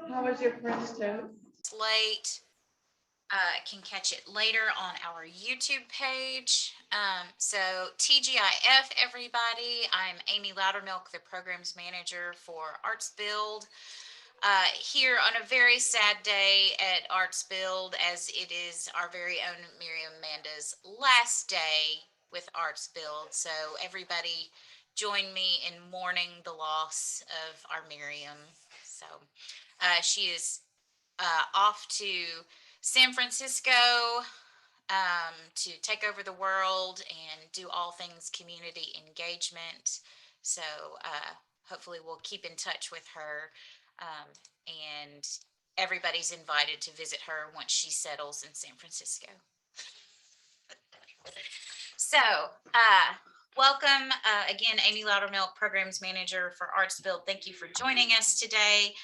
How was your French toast? Late. Can catch it later on our YouTube page. So TGIF, everybody. I'm Amy Loudermilk, the programs manager for Arts Build. Here on a very sad day at Arts Build, as it is our very own Miriam Manda's last day with Arts Build. So everybody join me in mourning the loss of our Miriam. So she is off to San Francisco to take over the world and do all things community engagement. So hopefully we'll keep in touch with her, and everybody's invited to visit her once she settles in San Francisco. So welcome again, Amy Loudermilk, Programs Manager for Arts Build. Thank you for joining us today.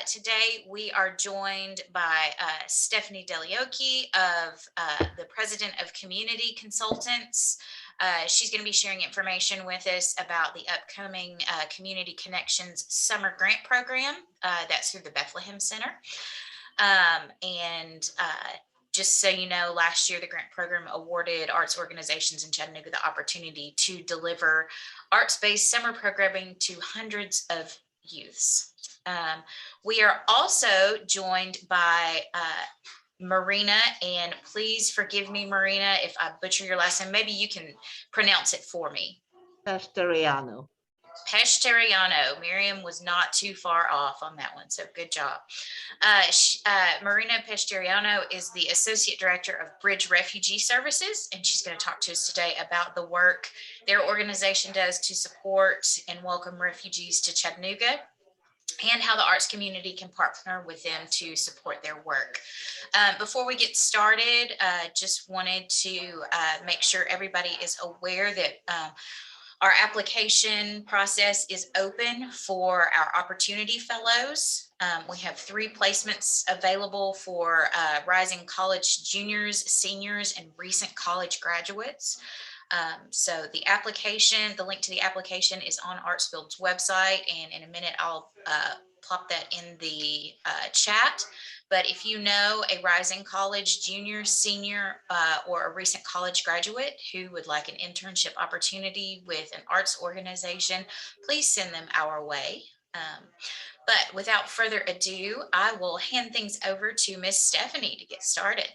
Today we are joined by Stefanie deOlloqui, of the President of Community Consultants. She's going to be sharing information with us about the upcoming Community Connections Summer Grant Program. That's through the Bethlehem Center. Just so you know, last year the grant program awarded arts organizations in Chattanooga the opportunity to deliver arts-based summer programming to hundreds of youths. We are also joined by Marina, and please forgive me, Marina, if I butcher your last name. Maybe you can pronounce it for me. Peshterianu. Peshterianu. Miriam was not too far off on that one, so good job. Marina Peshterianu is the Associate Director of Bridge Refugee Services, and she's going to talk to us today about the work their organization does to support and welcome refugees to Chattanooga, and how the arts community can partner with them to support their work. Before we get started, just wanted to make sure everybody is aware that our application process is open for our Opportunity Fellows. We have 3 placements available for rising college juniors, seniors, and recent college graduates. So the link to the application is on Arts Build's website, and in a minute I'll plop that in the chat. But if you know a rising college junior, senior, or a recent college graduate who would like an internship opportunity with an arts organization, please send them our way. But without further ado, I will hand things over to Miss Stefanie to get started.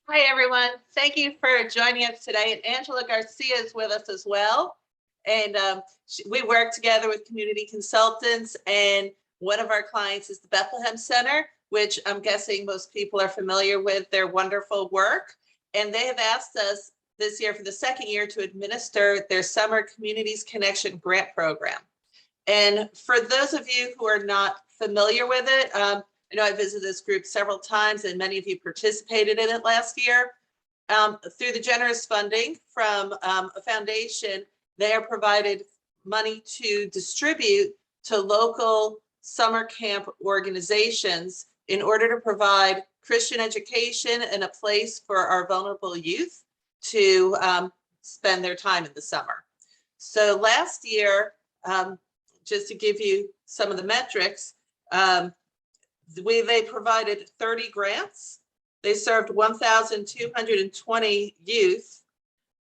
Hi, everyone. Thank you for joining us today. And Angela Garcia is with us as well. And we work together with community consultants, and one of our clients is the Bethlehem Center, which I'm guessing most people are familiar with their wonderful work. And they have asked us this year for the 2nd year to administer their Summer Communities Connection Grant Program. And for those of you who are not familiar with it, I know I visited this group several times, and many of you participated in it last year. Through the generous funding from a foundation, they are provided money to distribute to local summer camp organizations in order to provide Christian education and a place for our vulnerable youth to spend their time in the summer. So last year, just to give you some of the metrics, they provided 30 grants. They served 1,220 youth.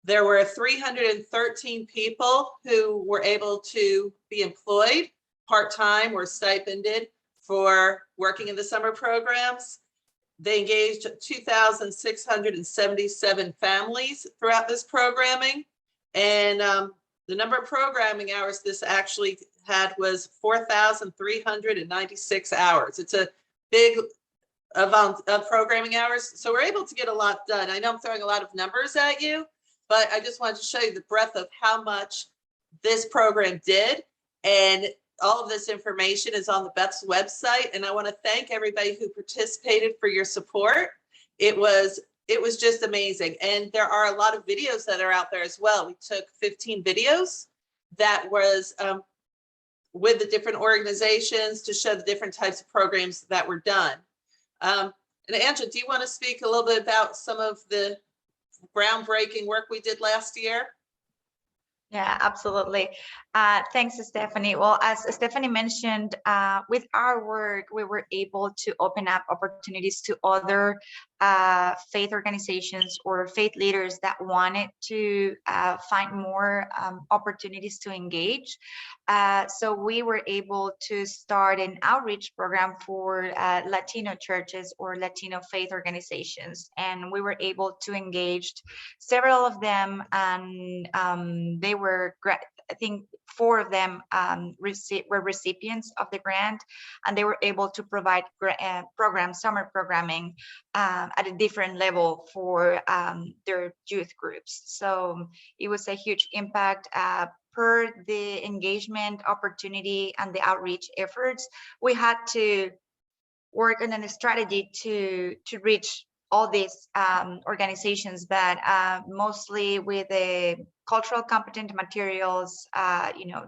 There were 313 people who were able to be employed part-time or stipended for working in the summer programs. They engaged 2,677 families throughout this programming. And the number of programming hours this actually had was 4,396 hours. It's a big amount of programming hours. So we're able to get a lot done. I know I'm throwing a lot of numbers at you, but I just wanted to show you the breadth of how much this program did. And all of this information is on the Beth's website. And I want to thank everybody who participated for your support. It was just amazing. And there are a lot of videos that are out there as well. We took 15 videos that was with the different organizations to show the different types of programs that were done. And Angela, do you want to speak a little bit about some of the groundbreaking work we did last year? Yeah, absolutely. Thanks, Stephanie. Well, as Stephanie mentioned, with our work, we were able to open up opportunities to other faith organizations or faith leaders that wanted to find more opportunities to engage. So we were able to start an outreach program for Latino churches or Latino faith organizations. And we were able to engage several of them, and they were, I think 4 of them were recipients of the grant, and they were able to provide summer programming at a different level for their youth groups. So it was a huge impact. Per the engagement opportunity and the outreach efforts, we had to work on a strategy to reach all these organizations, but mostly with the cultural competent materials,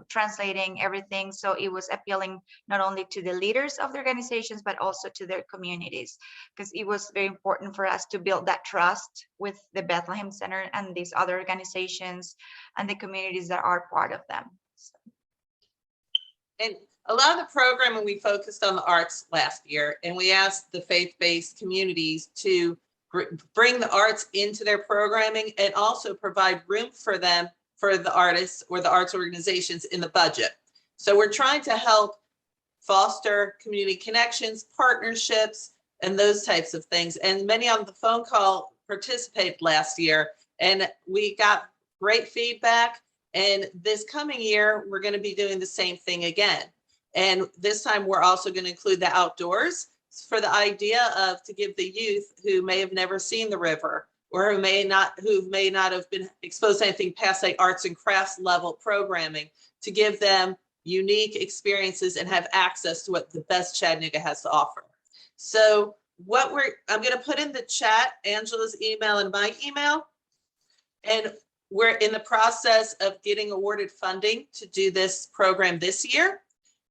translating everything. So it was appealing not only to the leaders of the organizations, but also to their communities, because it was very important for us to build that trust with the Bethlehem Center and these other organizations and the communities that are part of them. So. And a lot of the programming, we focused on the arts last year, and we asked the faith-based communities to bring the arts into their programming and also provide room for them, for the artists or the arts organizations in the budget. So we're trying to help foster community connections, partnerships, and those types of things. And many on the phone call participated last year, and we got great feedback. And this coming year, we're going to be doing the same thing again. And this time we're also going to include the outdoors for the idea of to give the youth who may have never seen the river or who may not have been exposed to anything past like arts and crafts level programming, to give them unique experiences and have access to what the best Chattanooga has to offer. So I'm going to put in the chat Angela's email and my email, and we're in the process of getting awarded funding to do this program this year.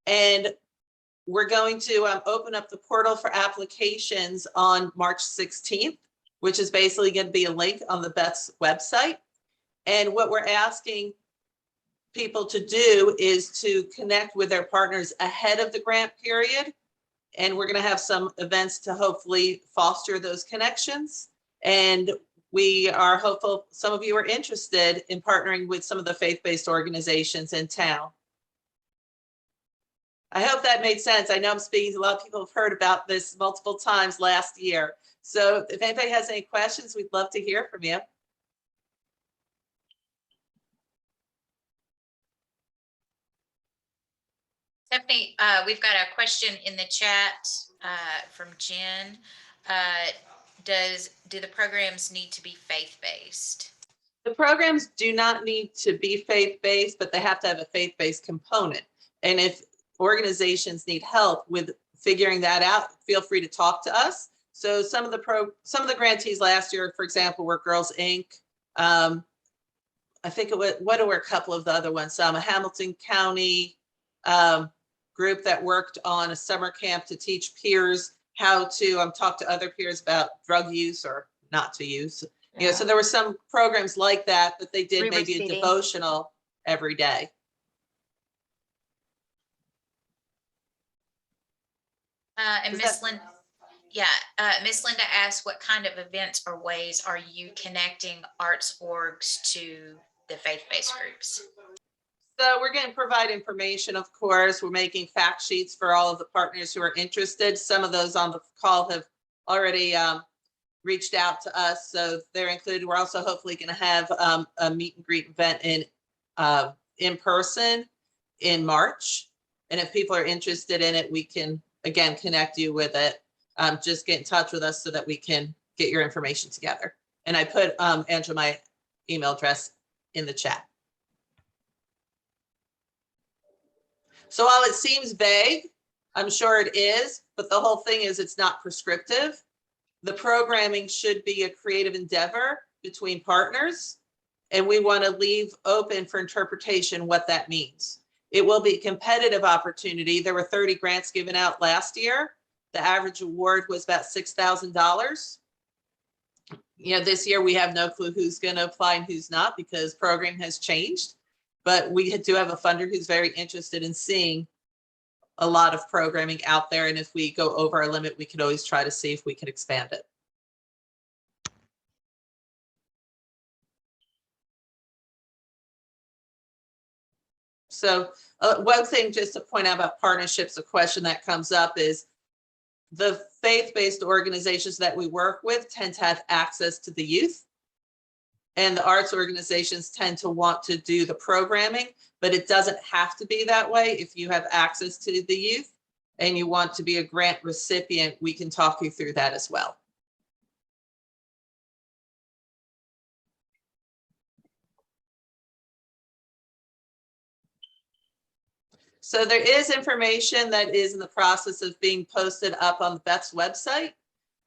And we're going to open up the portal for applications on March 16th, which is basically going to be a link on the Beth's website. And what we're asking people to do is to connect with their partners ahead of the grant period. And we're going to have some events to hopefully foster those connections. And we are hopeful some of you are interested in partnering with some of the faith-based organizations in town. I hope that made sense. I know I'm speaking to a lot of people who've heard about this multiple times last year. So if anybody has any questions, we'd love to hear from you. Stephanie, we've got a question in the chat from Jen. Do the programs need to be faith-based? The programs do not need to be faith-based, but they have to have a faith-based component. And if organizations need help with figuring that out, feel free to talk to us. So some of the grantees last year, for example, were Girls Inc. I think what were a couple of the other ones? A Hamilton County group that worked on a summer camp to teach peers how to talk to other peers about drug use or not to use. Yeah. You know, so there were some programs like that, but they did maybe a devotional every day. And Miss Linda, Miss Linda asked, what kind of events or ways are you connecting arts orgs to the faith-based groups? So we're going to provide information, of course. We're making fact sheets for all of the partners who are interested. Some of those on the call have already reached out to us, so they're included. We're also hopefully going to have a meet and greet event in person in March. And if people are interested in it, we can, again, connect you with it. Just get in touch with us so that we can get your information together. And I put, Angela, my email address in the chat. So while it seems vague, I'm sure it is, but the whole thing is it's not prescriptive. The programming should be a creative endeavor between partners, and we want to leave open for interpretation what that means. It will be a competitive opportunity. There were 30 grants given out last year. The average award was about $6,000. You know, this year we have no clue who's going to apply and who's not because program has changed. but we do have a funder who's very interested in seeing a lot of programming out there. And if we go over our limit, we can always try to see if we can expand it. So one thing just to point out about partnerships, a question that comes up is the faith-based organizations that we work with tend to have access to the youth. And the arts organizations tend to want to do the programming, but it doesn't have to be that way. If you have access to the youth and you want to be a grant recipient, we can talk you through that as well. So there is information that is in the process of being posted up on the Beth's website,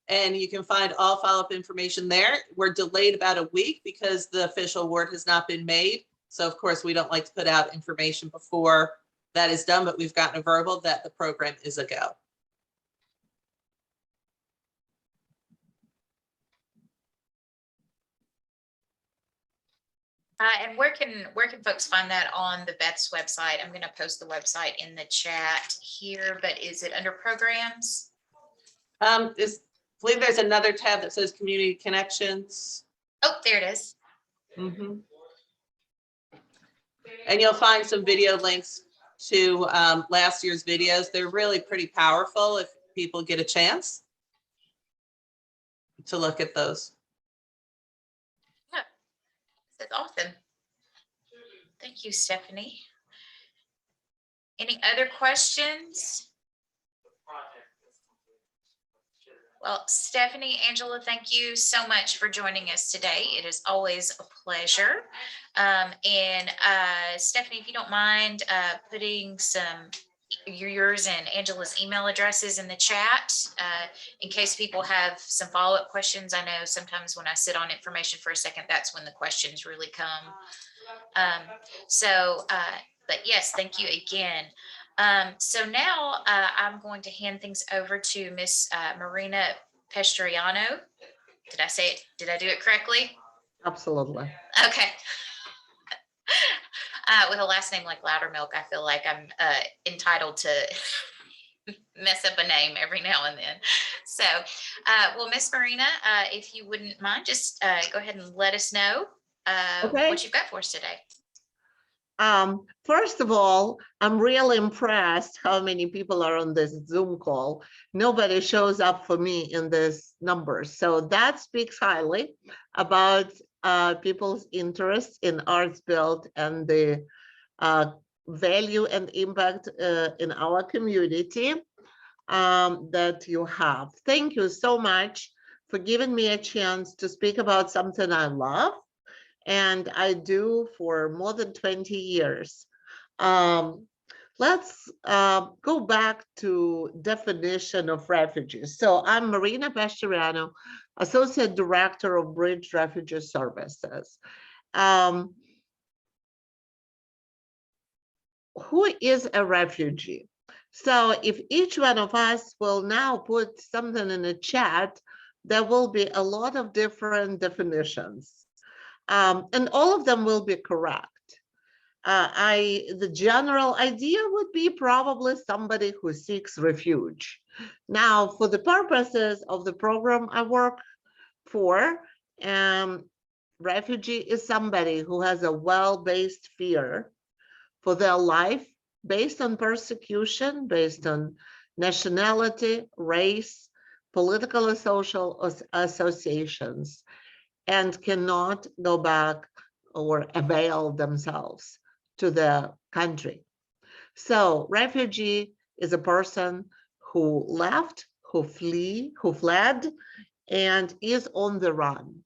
and you can find all follow-up information there. We're delayed about a week because the official award has not been made. So of course, we don't like to put out information before that is done, but we've gotten a verbal that the program is a go. And where can folks find that on the Beth's website? I'm going to post the website in the chat here, but is it under programs? I believe there's another tab that says community connections. Oh, there it is. Mm-hmm. And you'll find some video links to last year's videos. They're really pretty powerful if people get a chance to look at those. That's awesome. Thank you, Stephanie. Any other questions? Well, Stephanie, Angela, thank you so much for joining us today. It is always a pleasure. Stephanie, if you don't mind putting yours and Angela's email addresses in the chat in case people have some follow-up questions. I know sometimes when I sit on information for a second, that's when the questions really come. But yes, thank you again. So now I'm going to hand things over to Miss Marina Peshterianu. Did I say it? Did I do it correctly? Absolutely. Okay. With a last name like Loudermilk, I feel like I'm entitled to mess up a name every now and then. So, well, Miss Marina, if you wouldn't mind, just go ahead and let us know what you've got for us today. First of all, I'm really impressed how many people are on this Zoom call. Nobody shows up for me in this number. So that speaks highly about people's interest in Arts Build and the value and impact in our community that you have. Thank you so much for giving me a chance to speak about something I love and I do for more than 20 years. Let's go back to definition of refugees. So I'm Marina Peshterianu, Associate Director of Bridge Refugee Services. Who is a refugee? So if each one of us will now put something in the chat, there will be a lot of different definitions. And all of them will be correct. The general idea would be probably somebody who seeks refuge. Now, for the purposes of the program I work for, refugee is somebody who has a well-based fear for their life based on persecution, based on nationality, race, political or social associations, and cannot go back or avail themselves to the country. So refugee is a person who left, who fled, and is on the run.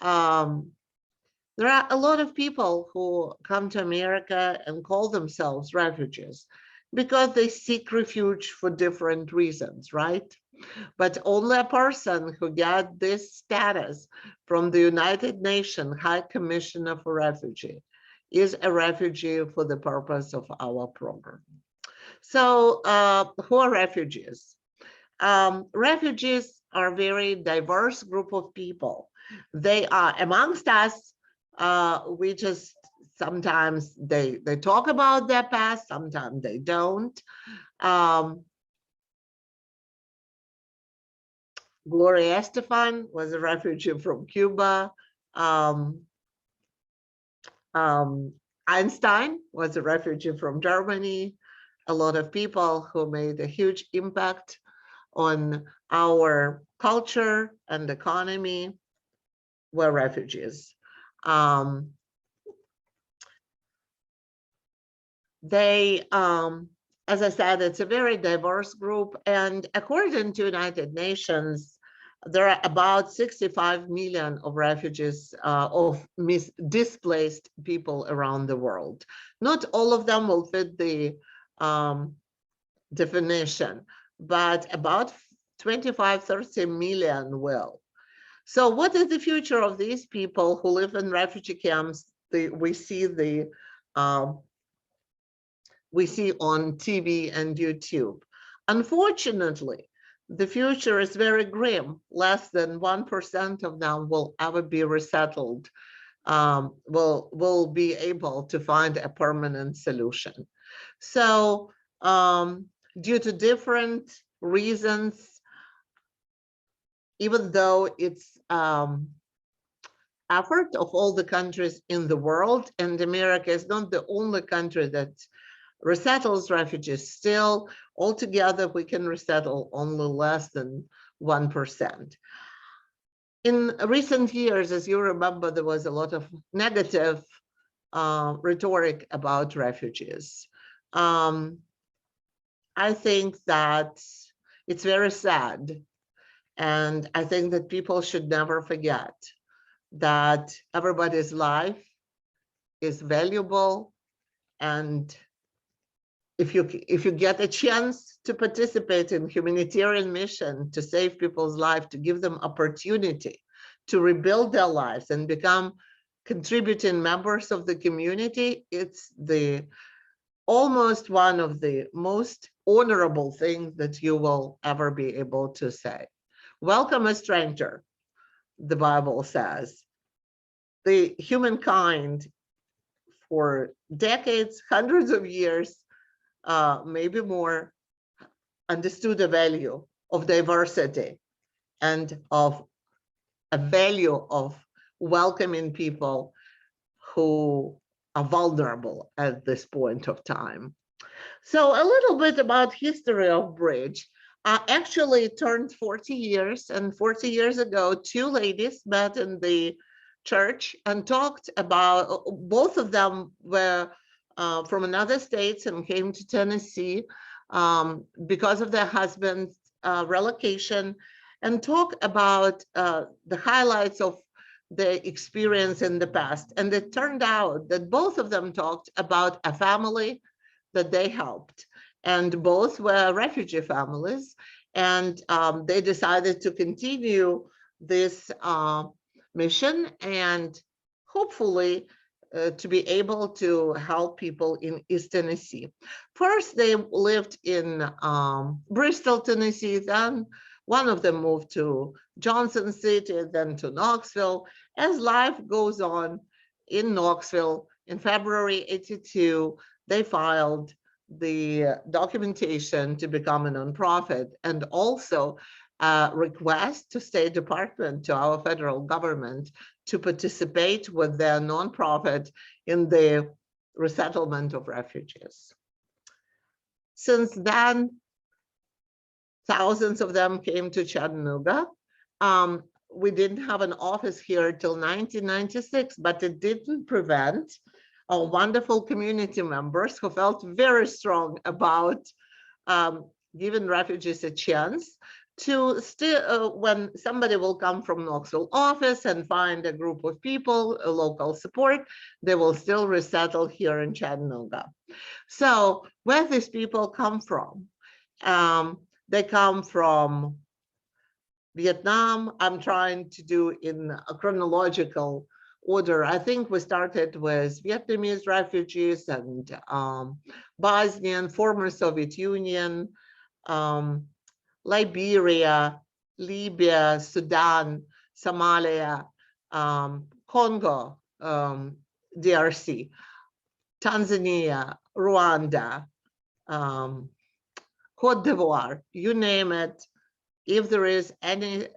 There are a lot of people who come to America and call themselves refugees because they seek refuge for different reasons, right? But only a person who got this status from the United Nations High Commissioner for Refugee is a refugee for the purpose of our program. So who are refugees? Refugees are a very diverse group of people. They are amongst us. We just Sometimes they talk about their past, sometimes they don't. Gloria Estefan was a refugee from Cuba. Einstein was a refugee from Germany. A lot of people who made a huge impact on our culture and economy were refugees. As I said, it's a very diverse group, and according to United Nations, there are about 65 million of refugees, displaced people around the world. Not all of them will fit the definition, but about 25-30 million will. So what is the future of these people who live in refugee camps? We see on TV and YouTube. Unfortunately, the future is very grim. Less than 1% of them will ever be resettled, will be able to find a permanent solution. So due to different reasons, even though it's effort of all the countries in the world, and America is not the only country that resettles refugees, still altogether we can resettle only less than 1%. In recent years, as you remember, there was a lot of negative rhetoric about refugees. I think that it's very sad, and I think that people should never forget that everybody's life is valuable, and if you get a chance to participate in humanitarian mission to save people's lives, to give them opportunity to rebuild their lives and become contributing members of the community, it's almost one of the most honorable things that you will ever be able to say. Welcome a stranger, the Bible says. The humankind for decades, hundreds of years, maybe more, understood the value of diversity and of a value of welcoming people who are vulnerable at this point of time. So a little bit about history of Bridge. Actually, it turned 40 years, and 40 years ago, two ladies met in the church and talked about, both of them were from another states and came to Tennessee because of their husband's relocation, and talk about the highlights of their experience in the past. And it turned out that both of them talked about a family that they helped, and both were refugee families, and they decided to continue this mission and hopefully to be able to help people in East Tennessee. First, they lived in Bristol, Tennessee. Then one of them moved to Johnson City, then to Knoxville. As life goes on in Knoxville, in February '82, they filed the documentation to become a nonprofit, and also request to State Department, to our federal government, to participate with their nonprofit in the resettlement of refugees. Since then, thousands of them came to Chattanooga. We didn't have an office here till 1996, but it didn't prevent our wonderful community members who felt very strong about giving refugees a chance to still, when somebody will come from Knoxville office and find a group of people, a local support, they will still resettle here in Chattanooga. So where these people come from? They come from Vietnam. I'm trying to do in a chronological order. I think we started with Vietnamese refugees and Bosnian, former Soviet Union, Liberia, Libya, Sudan, Somalia, Congo, DRC. Tanzania, Rwanda, Cote d'Ivoire, you name it. If there is any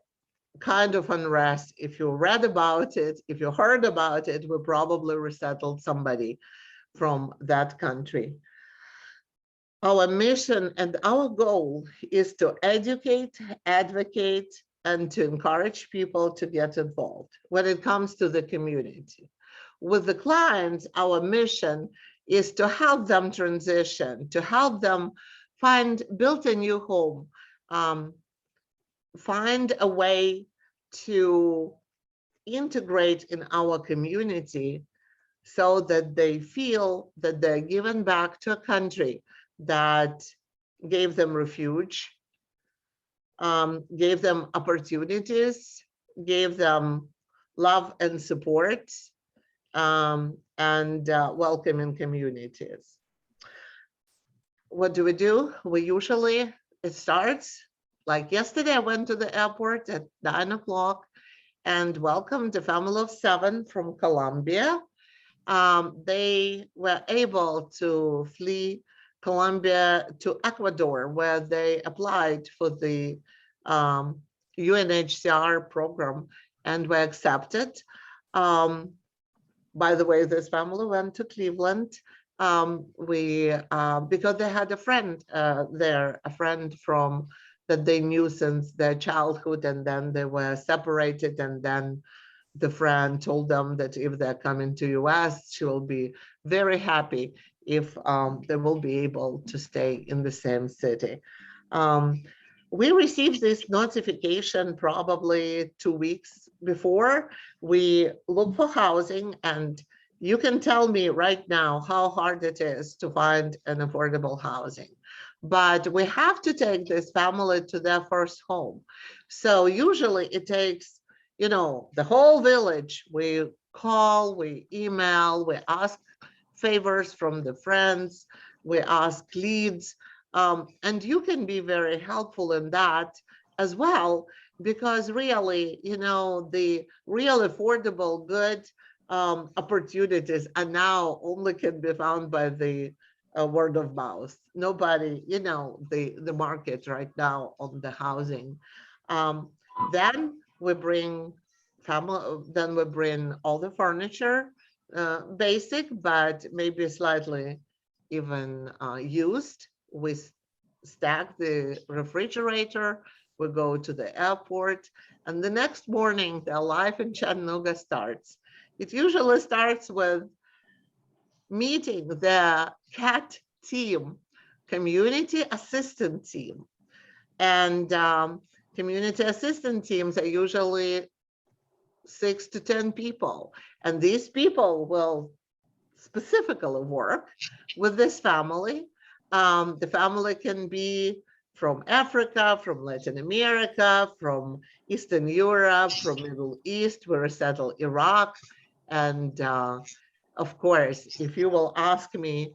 kind of unrest, if you read about it, if you heard about it, we probably resettled somebody from that country. Our mission and our goal is to educate, advocate, and to encourage people to get involved when it comes to the community. With the clients, our mission is to help them transition, to help them build a new home, find a way to integrate in our community so that they feel that they're given back to a country that gave them refuge, gave them opportunities, gave them love and support, and welcoming communities. What do? We usually, it starts like yesterday. I went to the airport at 9 o'clock and welcomed a family of 7 from Colombia. They were able to flee Colombia to Ecuador, where they applied for the UNHCR program and were accepted. By the way, this family went to Cleveland. Because they had a friend there, a friend from that they knew since their childhood, and then they were separated, and then the friend told them that if they're coming to US, she will be very happy if they will be able to stay in the same city. We received this notification probably 2 weeks before. We look for housing, and you can tell me right now how hard it is to find an affordable housing. But we have to take this family to their first home. So usually it takes, you know, the whole village. We call, we email, we ask favors from the friends, we ask leads, and you can be very helpful in that as well, because really, you know, the real affordable good opportunities are now only can be found by the word of mouth. Nobody, you know, the market right now on the housing. Then we bring all the furniture, basic, but maybe slightly even used. We stack the refrigerator, we go to the airport, and the next morning, their life in Chattanooga starts. It usually starts with meeting the CAT team, community assistant team. And community assistant teams are usually 6 to 10 people. And these people will specifically work with this family. The family can be from Africa, from Latin America, from Eastern Europe, from Middle East, we resettle Iraq. And of course, if you will ask me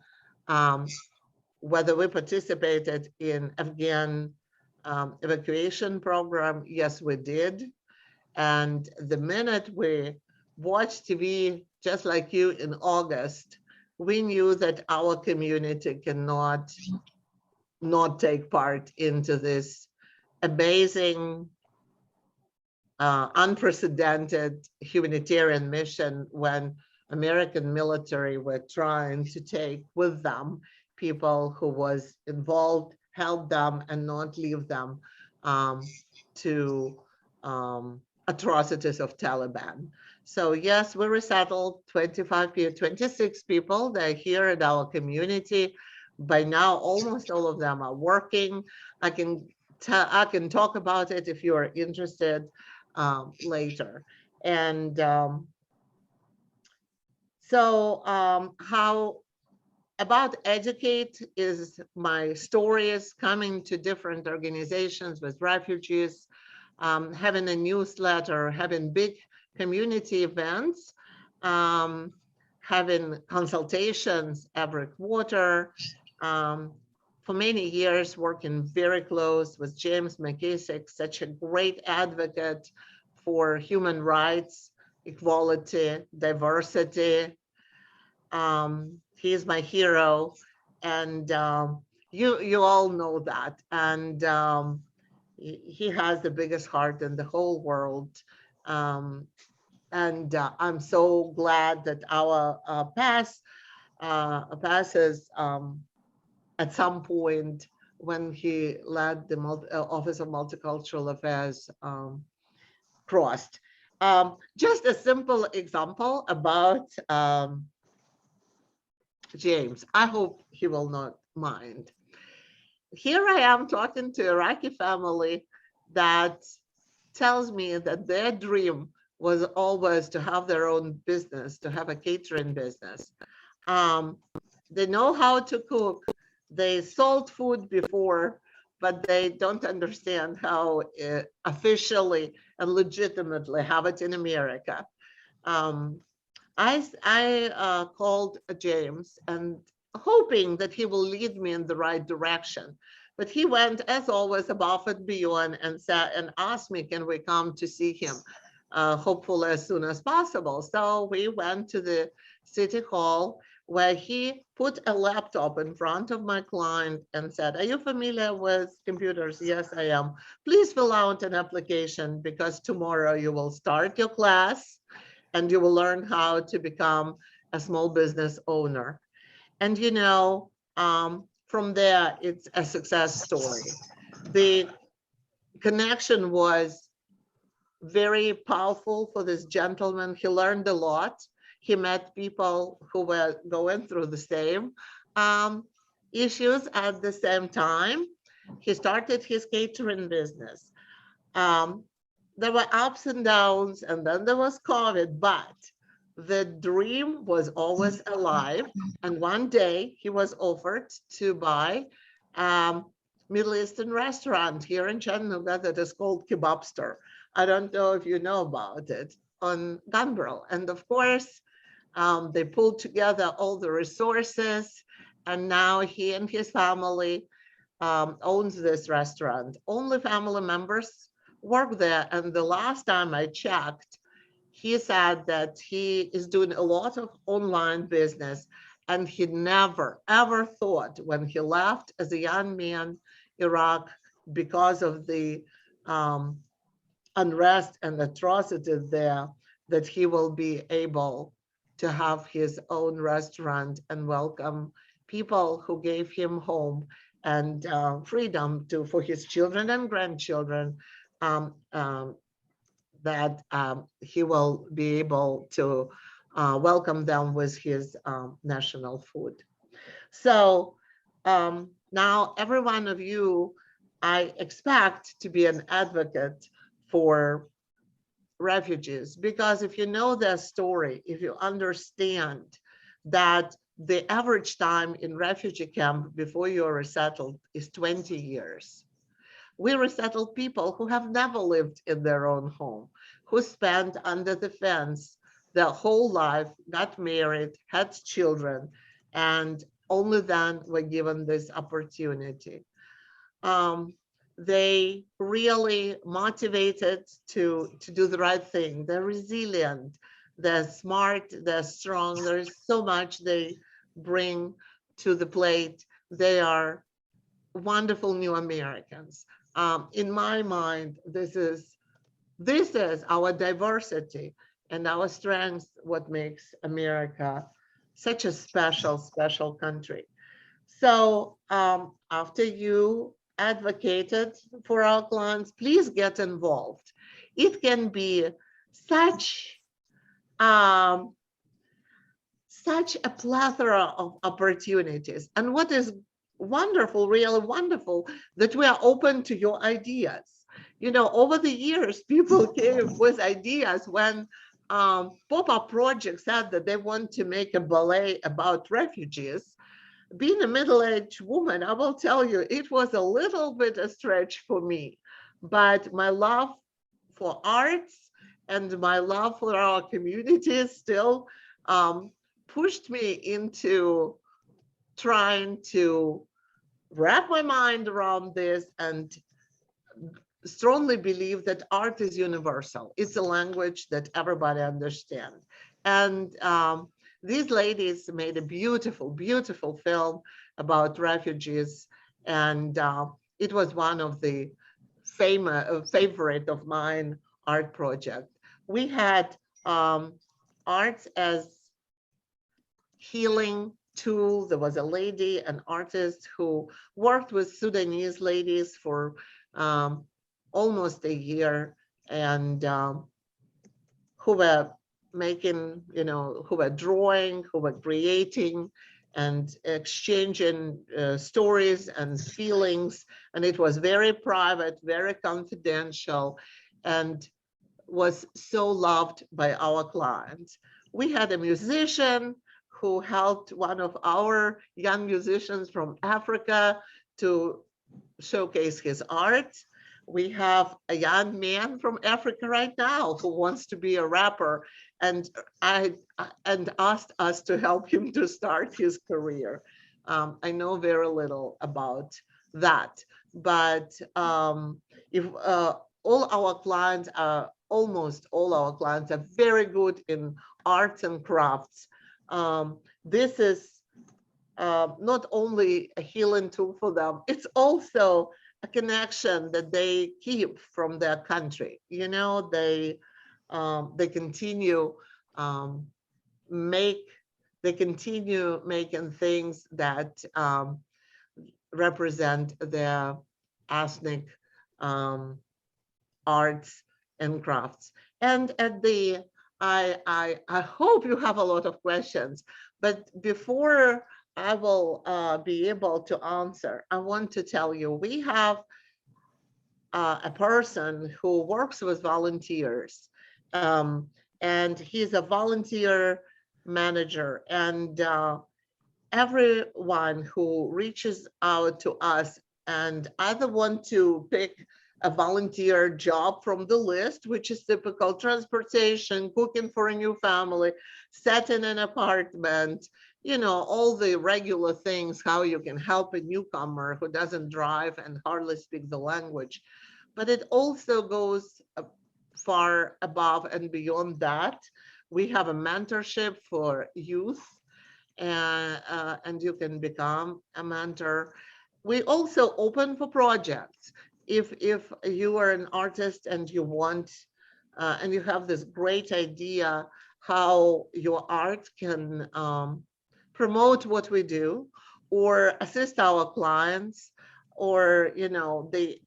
whether we participated in Afghan evacuation program, yes, we did. And the minute we watched TV, just like you in August, we knew that our community cannot not take part into this amazing, unprecedented humanitarian mission when American military were trying to take with them people who was involved, help them, and not leave them to atrocities of Taliban. So yes, we resettled 26 people. They're here in our community. By now, almost all of them are working. I can talk about it if you are interested later. And how about educate is my stories coming to different organizations with refugees, having a newsletter, having big community events, having consultations every quarter. For many years, working very close with James McKissick, such a great advocate for human rights, equality, diversity. he is my hero, and you all know that. And he has the biggest heart in the whole world. And I'm so glad that our passes at some point when he led the Office of Multicultural Affairs crossed. Just a simple example about James. I hope he will not mind. Here I am talking to Iraqi family that tells me that their dream was always to have their own business, to have a catering business. They know how to cook. They sold food before, but they don't understand how officially and legitimately have it in America. I called James and hoping that he will lead me in the right direction. But he went, as always, above and beyond and said and asked me, can we come to see him, hopefully as soon as possible. So we went to the city hall where he put a laptop in front of my client and said, are you familiar with computers? Yes, I am. Please fill out an application because tomorrow you will start your class and you will learn how to become a small business owner. And you know, from there, it's a success story. The connection was very powerful for this gentleman. He learned a lot. He met people who were going through the same issues at the same time. He started his catering business. There were ups and downs, and then there was COVID, but the dream was always alive. And one day he was offered to buy Middle Eastern restaurant here in Chattanooga that is called Kebabster. I don't know if you know about it, on Gunbrel. And of course, they pulled together all the resources, and now he and his family owns this restaurant. Only family members work there. And the last time I checked, he said that he is doing a lot of online business, and he never, ever thought when he left as a young man, Iraq, because of the unrest and atrocities there, that he will be able to have his own restaurant and welcome people who gave him home and freedom for his children and grandchildren, that he will be able to welcome them with his national food. So now every one of you, I expect to be an advocate for refugees, because if you know their story, if you understand that the average time in refugee camp before you're resettled is 20 years. We resettle people who have never lived in their own home, who spent under the fence their whole life, got married, had children, and only then were given this opportunity. They really motivated to do the right thing. They're resilient, they're smart, they're strong. There's so much they bring to the plate. They are wonderful new Americans. In my mind, this is our diversity and our strength, what makes America such a special, special country. So after you advocated for our clients, please get involved. It can be such a plethora of opportunities. And what is wonderful, really wonderful, that we are open to your ideas. You know, over the years, people came with ideas when pop-up projects said that they want to make a ballet about refugees. Being a middle-aged woman, I will tell you, it was a little bit a stretch for me, but my love for arts and my love for our community still pushed me into trying to wrap my mind around this and strongly believe that art is universal. It's a language that everybody understands. And these ladies made a beautiful, beautiful film about refugees. And it was one of the favorite of mine art project. We had arts as healing tool. There was a lady, an artist who worked with Sudanese ladies for almost a year, and who were making, who were drawing, who were creating and exchanging stories and feelings. And it was very private, very confidential, and was so loved by our clients. We had a musician who helped one of our young musicians from Africa to showcase his art. We have a young man from Africa right now who wants to be a rapper, and asked us to help him to start his career. I know very little about that, but if all our clients are, almost all our clients are very good in arts and crafts. This is not only a healing tool for them, it's also a connection that they keep from their country. They continue they continue making things that represent their ethnic arts and crafts. And at the I hope you have a lot of questions, but before I will be able to answer, I want to tell you, we have a person who works with volunteers, and he's a volunteer manager, and everyone who reaches out to us and either want to pick a volunteer job from the list, which is typical transportation, cooking for a new family, setting an apartment, all the regular things, how you can help a newcomer who doesn't drive and hardly speak the language. But it also goes far above and beyond that. We have a mentorship for youth, and you can become a mentor. We also open for projects. If you are an artist and you want, and you have this great idea how your art can promote what we do, or assist our clients, or the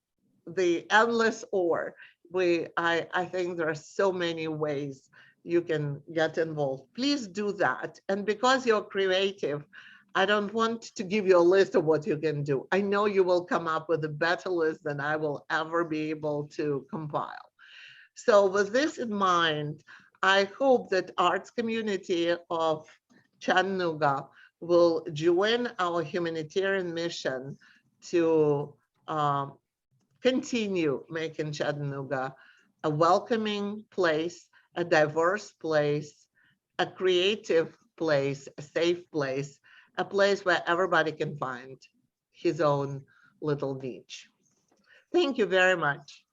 endless or, I think there are so many ways you can get involved. Please do that. And because you're creative, I don't want to give you a list of what you can do. I know you will come up with a better list than I will ever be able to compile. So with this in mind, I hope that arts community of Chattanooga will join our humanitarian mission to continue making Chattanooga a welcoming place, a diverse place, a creative place, a safe place, a place where everybody can find his own little niche. Thank you very much.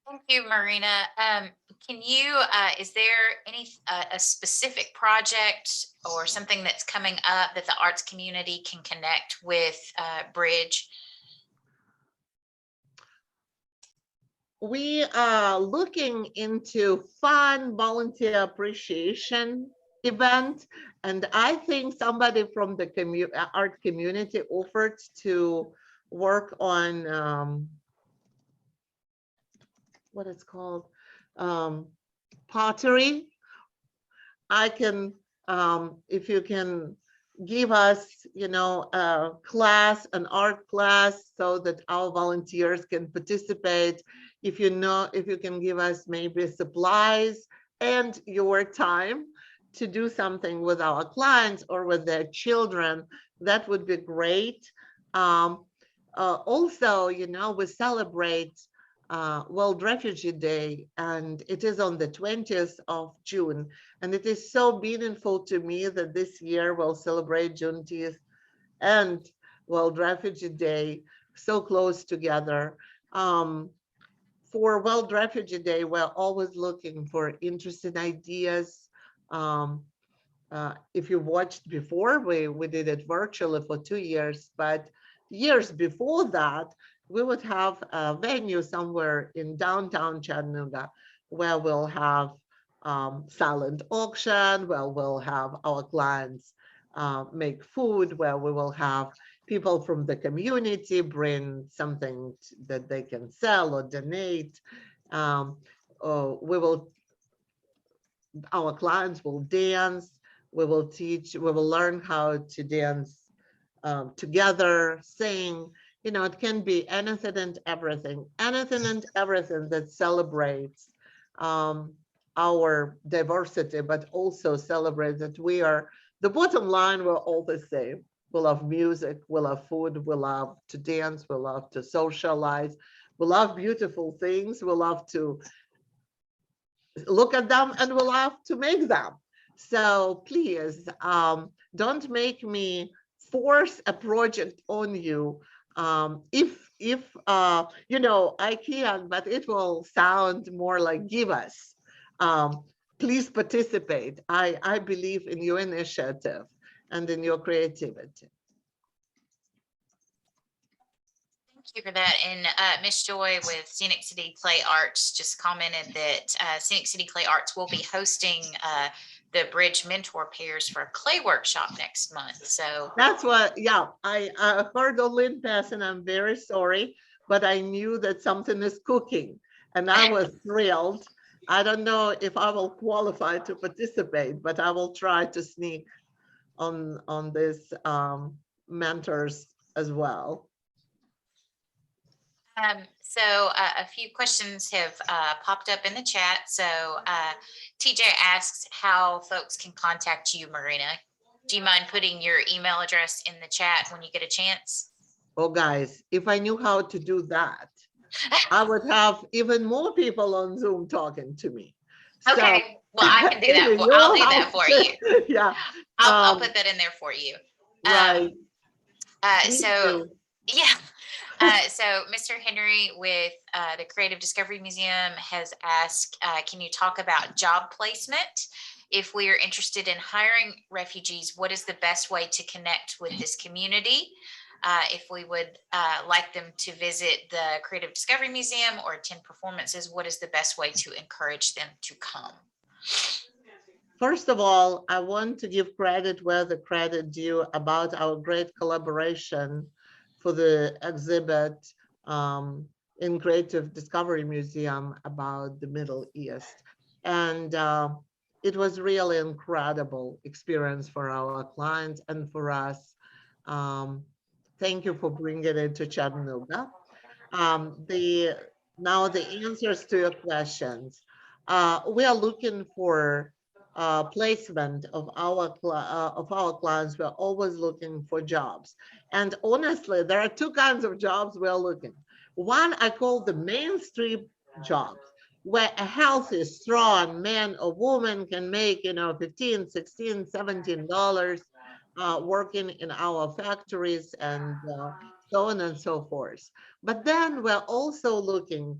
Thank you, Marina. Can you, is there a specific project or something that's coming up that the arts community can connect with Bridge? We are looking into fun volunteer appreciation event, and I think somebody from the art community offered to work on what it's called, pottery. I can, if you can give us, a class, an art class, so that our volunteers can participate. If you can give us maybe supplies and your time to do something with our clients or with their children, that would be great. Also, we celebrate World Refugee Day, and it is on the 20th of June. And it is so meaningful to me that this year we'll celebrate Juneteenth and World Refugee Day so close together. For World Refugee Day, we're always looking for interesting ideas, if you watched before, we did it virtually for 2 years, but years before that, we would have a venue somewhere in downtown Chattanooga where we'll have silent auction, where we'll have our clients make food, where we will have people from the community bring something that they can sell or donate. We will, our clients will dance, we will teach, we will learn how to dance together, sing. You know, it can be anything and everything that celebrates our diversity, but also celebrates that we are, the bottom line, we're all the same. We love music, we love food, we love to dance, we love to socialize, we love beautiful things, we love to look at them, and we love to make them. So please, don't make me force a project on you. If you know, I can, but it will sound more like give us. Please participate. I believe in your initiative and in your creativity. Thank you for that. And Miss Joy with Scenic City Clay Arts just commented that Scenic City Clay Arts will be hosting the Bridge Mentor Pairs for a clay workshop next month. So that's what, yeah, I heard of Lynn Pass, and I'm very sorry, but I knew that something is cooking, and I was thrilled. I don't know if I will qualify to participate, but I will try to sneak on this mentors as well. So a few questions have popped up in the chat. So TJ asks how folks can contact you, Marina. Do you mind putting your email address in the chat when you get a chance? Oh, guys, if I knew how to do that, I would have even more people on Zoom talking to me. Okay, well, I can do that. Anyway, I'll do that for you. Yeah. I'll put that in there for you. Right. So, yeah. So Mr. Henry with the Creative Discovery Museum has asked, can you talk about job placement? If we are interested in hiring refugees, what is the best way to connect with this community? If we would like them to visit the Creative Discovery Museum or attend performances, what is the best way to encourage them to come? First of all, I want to give credit where the credit due about our great collaboration for the exhibit in Creative Discovery Museum about the Middle East. And it was really an incredible experience for our clients and for us. Thank you for bringing it to Chattanooga. Now the answers to your questions. We are looking for placement of our clients. We're always looking for jobs. And honestly, there are two kinds of jobs we're looking. One I call the mainstream jobs, where a healthy, strong man or woman can make, you know, $15, $16, $17 working in our factories and so on and so forth. But then we're also looking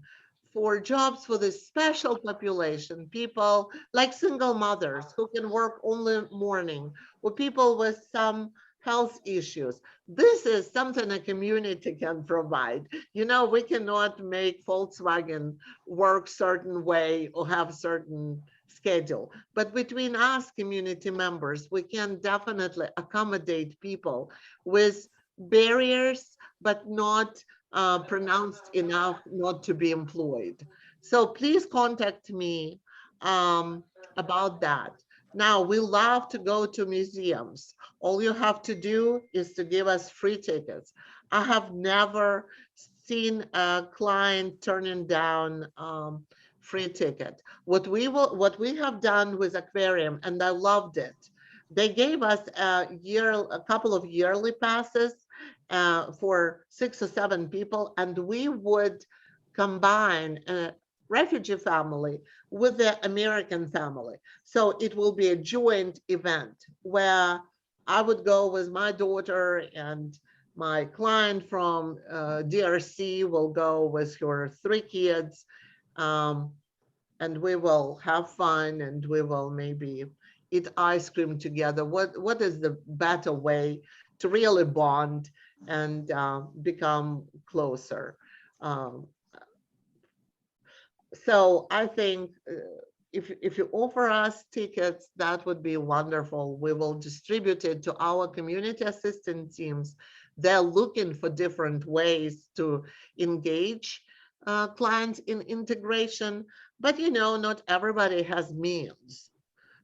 for jobs for this special population, people like single mothers who can work only morning, or people with some health issues. This is something a community can provide. You know, we cannot make Volkswagen work certain way or have certain schedule, but between us community members, we can definitely accommodate people with barriers, but not pronounced enough not to be employed. So please contact me about that. Now, we love to go to museums. All you have to do is to give us free tickets. I have never seen a client turning down free ticket. What we have done with aquarium, and I loved it, they gave us a couple of yearly passes for 6 or 7 people, and we would combine a refugee family with the American family. So it will be a joint event where I would go with my daughter, and my client from DRC will go with her 3 kids, and we will have fun, and we will maybe eat ice cream together. What is the better way to really bond and become closer? Um, so I think if you offer us tickets, that would be wonderful. We will distribute it to our community assistance teams. They're looking for different ways to engage clients in integration, but not everybody has means.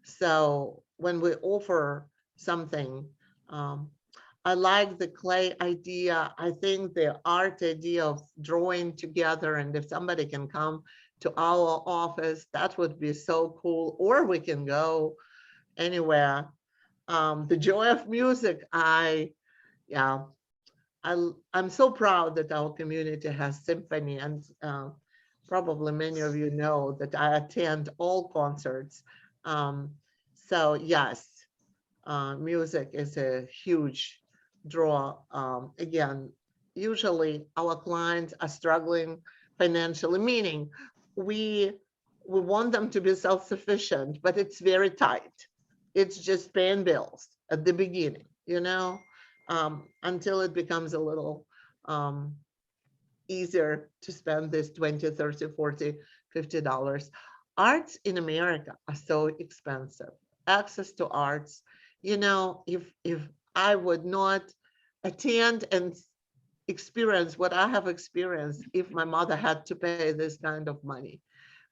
So when we offer something, I like the clay idea. I think the art idea of drawing together, and if somebody can come to our office, that would be so cool. Or we can go anywhere. The joy of music, yeah, I'm so proud that our community has symphony, and probably many of you know that I attend all concerts. So yes, music is a huge draw. Again, usually our clients are struggling financially, meaning we want them to be self-sufficient, but it's very tight. It's just paying bills at the beginning, until it becomes a little easier to spend this 20, 30, 40, $50. Arts in America are so expensive. Access to arts, if I would not attend and experience what I have experienced, if my mother had to pay this kind of money.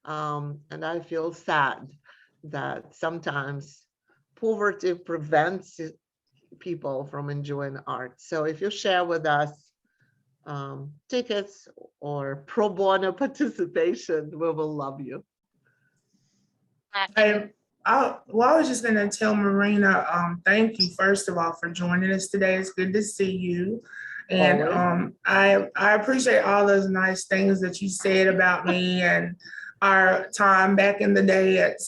And I feel sad that sometimes poverty prevents people from enjoying art. So if you share with us tickets or pro bono participation, we will love you. I was just gonna tell Marina, thank you first of all for joining us today. It's good to see you. And I appreciate all those nice things that you said about me and our time back in the day at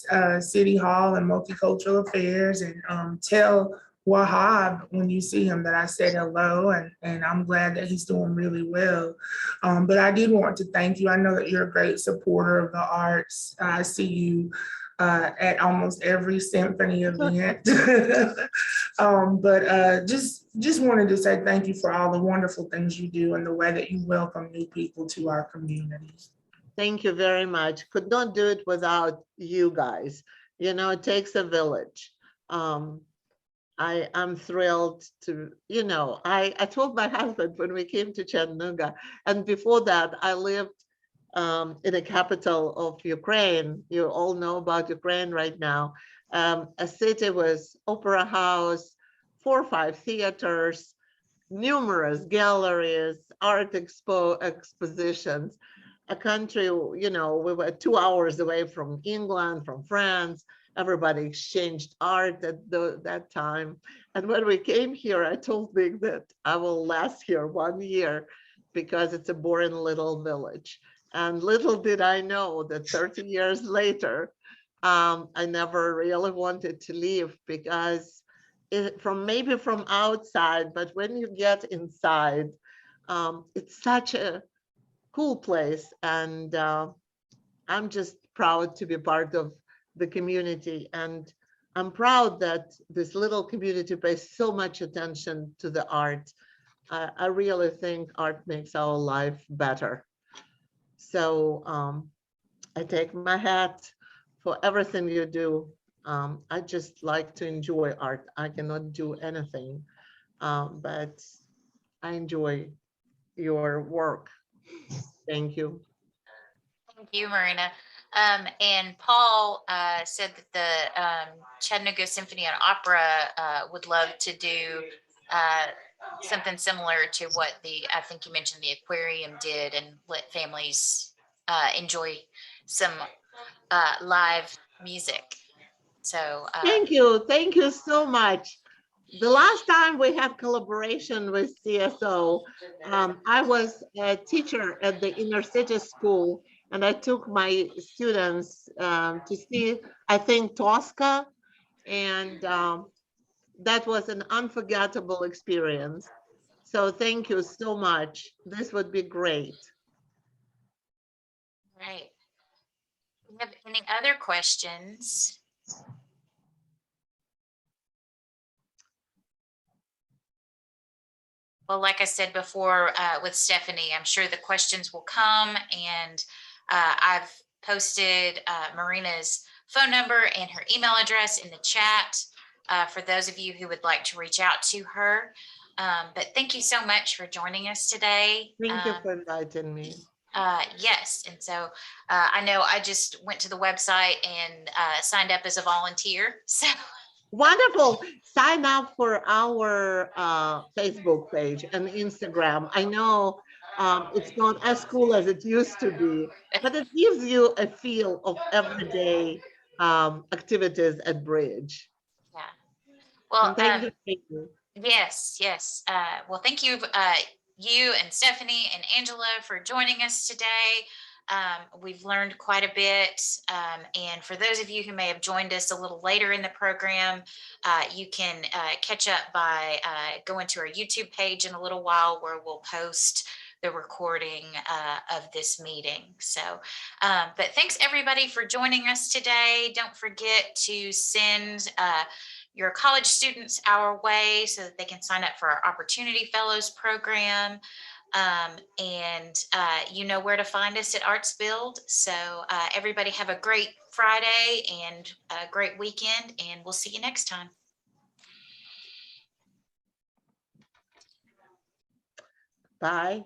City Hall and Multicultural Affairs. And tell Wahab when you see him that I said hello, and I'm glad that he's doing really well. But I did want to thank you. I know that you're a great supporter of the arts. I see you at almost every symphony event. But just wanted to say thank you for all the wonderful things you do and the way that you welcome new people to our communities. Thank you very much. Could not do it without you guys. It takes a village. I'm thrilled to, I told my husband when we came to Chattanooga, and before that I lived in the capital of Ukraine. You all know about Ukraine right now. A city with opera house, 4 or 5 theaters, numerous galleries, art expositions, a country, we were 2 hours away from England, from France. Everybody exchanged art at that time. And when we came here, I told Nick that I will last here 1 year because it's a boring little village. And little did I know that 30 years later, I never really wanted to leave because maybe from outside, but when you get inside, it's such a cool place. And I'm just proud to be part of the community. And I'm proud that this little community pays so much attention to the art. I really think art makes our life better. So I take my hat for everything you do. I just like to enjoy art. I cannot do anything, but I enjoy your work. Thank you. Thank you, Marina. And Paul said that the Chattanooga Symphony and Opera would love to do something similar to what I think you mentioned the aquarium did, and let families enjoy some live music. So Thank you so much. The last time we had collaboration with CSO, I was a teacher at the inner city school, and I took my students to see, I think, Tosca, and that was an unforgettable experience. So thank you so much. This would be great. right. Do you have any other questions? Well, like I said before with Stefanie, I'm sure the questions will come, and I've posted Marina's phone number and her email address in the chat for those of you who would like to reach out to her. But thank you so much for joining us today. Thank you for inviting me. Yes, and so I know I just went to the website and signed up as a volunteer. So Wonderful. Sign up for our Facebook page and Instagram. I know it's not as cool as it used to be, but it gives you a feel of everyday activities at Bridge. yeah. Well, And thank you. yes, yes. Well, thank you, you and Stefanie and Angela for joining us today. We've learned quite a bit. And for those of you who may have joined us a little later in the program, you can catch up by going to our YouTube page in a little while, where we'll post the recording of this meeting. So, but thanks everybody for joining us today. Don't forget to send your college students our way so that they can sign up for our Opportunity Fellows program. And you know where to find us at Arts Build. So everybody have a great Friday and a great weekend, and we'll see you next time. Bye.